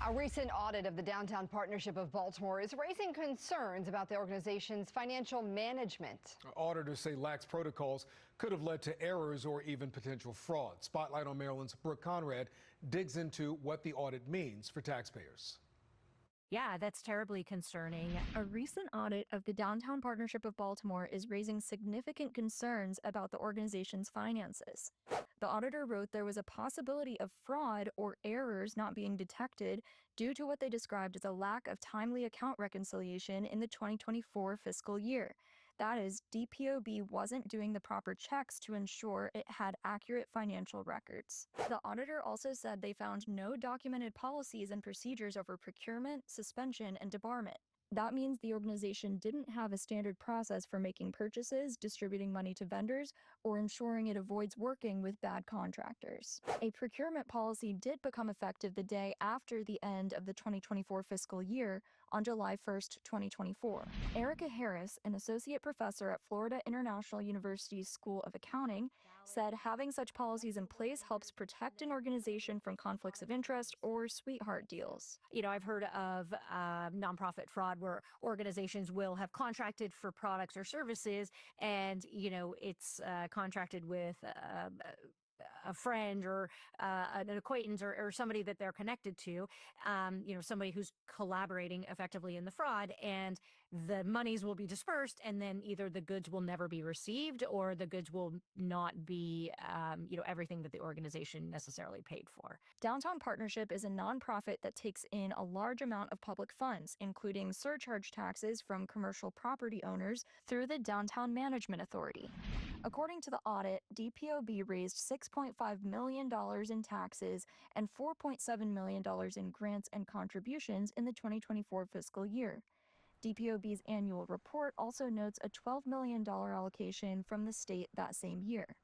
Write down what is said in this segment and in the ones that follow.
A recent audit of the Downtown Partnership of Baltimore is raising concerns about the organization's financial management. Auditors say lax protocols could have led to errors or even potential fraud. Spotlight on Maryland's Brooke Conrad digs into what the audit means for taxpayers. Yeah, that's terribly concerning. A recent audit of the Downtown Partnership of Baltimore is raising significant concerns about the organization's finances. The auditor wrote there was a possibility of fraud or errors not being detected due to what they described as a lack of timely account reconciliation in the 2024 fiscal year. That is, DPOB wasn't doing the proper checks to ensure it had accurate financial records. The auditor also said they found no documented policies and procedures over procurement, suspension, and debarment. That means the organization didn't have a standard process for making purchases, distributing money to vendors, or ensuring it avoids working with bad contractors. A procurement policy did become effective the day after the end of the 2024 fiscal year on July 1st, 2024. Erica Harris, an associate professor at Florida International University's School of Accounting, said having such policies in place helps protect an organization from conflicts of interest or sweetheart deals. You know, I've heard of nonprofit fraud where organizations will have contracted for products or services and, you know, it's contracted with a friend or an acquaintance or somebody that they're connected to, you know, somebody who's collaborating effectively in the fraud, and the monies will be dispersed, and then either the goods will never be received or the goods will not be, you know, everything that the organization necessarily paid for. Downtown Partnership is a nonprofit that takes in a large amount of public funds, including surcharge taxes from commercial property owners through the Downtown Management Authority. According to the audit, DPOB raised $6.5 million in taxes and $4.7 million in grants and contributions in the 2024 fiscal year. DPOB's annual report also notes a $12 million allocation from the state that same year.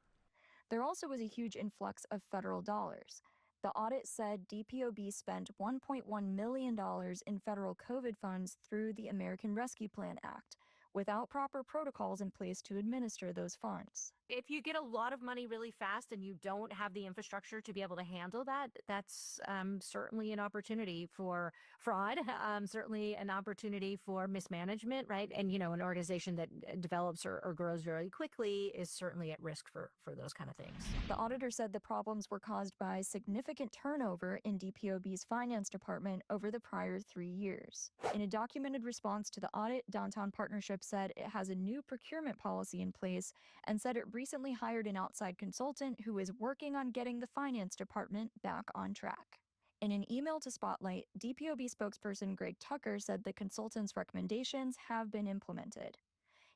There also was a huge influx of federal dollars. The audit said DPOB spent $1.1 million in federal COVID funds through the American Rescue Plan Act, without proper protocols in place to administer those funds. If you get a lot of money really fast and you don't have the infrastructure to be able to handle that, that's certainly an opportunity for fraud, certainly an opportunity for mismanagement, right? And, you know, an organization that develops or grows very quickly is certainly at risk for those kind of things. The auditor said the problems were caused by significant turnover in DPOB's finance department over the prior 3 years. In a documented response to the audit, Downtown Partnership said it has a new procurement policy in place and said it recently hired an outside consultant who is working on getting the finance department back on track. In an email to Spotlight, DPOB spokesperson Greg Tucker said the consultant's recommendations have been implemented.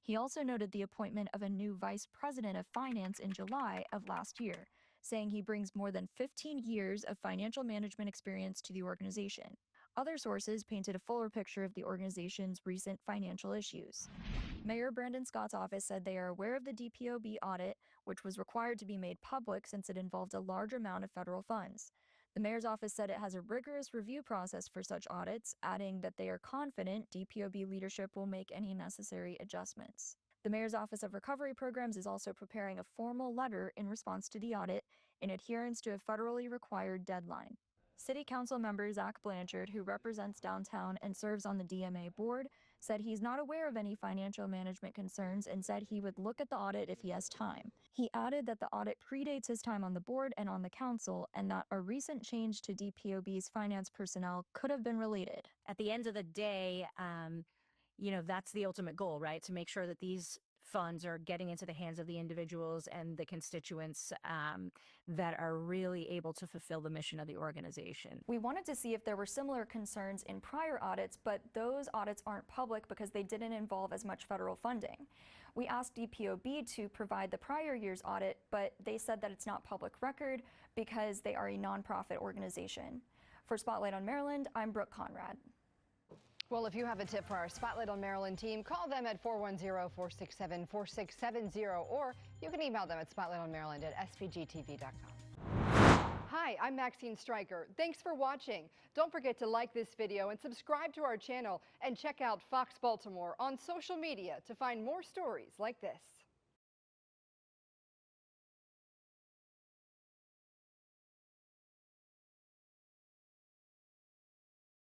He also noted the appointment of a new vice president of finance in July of last year, saying he brings more than 15 years of financial management experience to the organization. Other sources painted a fuller picture of the organization's recent financial issues. Mayor Brandon Scott's office said they are aware of the DPOB audit, which was required to be made public since it involved a large amount of federal funds. The mayor's office said it has a rigorous review process for such audits, adding that they are confident DPOB leadership will make any necessary adjustments. The Mayor's Office of Recovery Programs is also preparing a formal letter in response to the audit in adherence to a federally required deadline. City Council member Zach Blanchard, who represents downtown and serves on the DMA board, said he's not aware of any financial management concerns and said he would look at the audit if he has time. He added that the audit predates his time on the board and on the council, and that a recent change to DPOB's finance personnel could have been related. At the end of the day, you know, that's the ultimate goal, right? To make sure that these funds are getting into the hands of the individuals and the constituents that are really able to fulfill the mission of the organization. We wanted to see if there were similar concerns in prior audits, but those audits aren't public because they didn't involve as much federal funding. We asked DPOB to provide the prior year's audit, but they said that it's not public record because they are a nonprofit organization. For Spotlight on Maryland, I'm Brooke Conrad. Well, if you have a tip for our Spotlight on Maryland team, call them at 410-467-4670, or you can email them at spotlightonmaryland@spgtv.com. Hi, I'm Maxine Stryker. Thanks for watching. Don't forget to like this video and subscribe to our channel, and check out Fox Baltimore on social media to find more stories like this.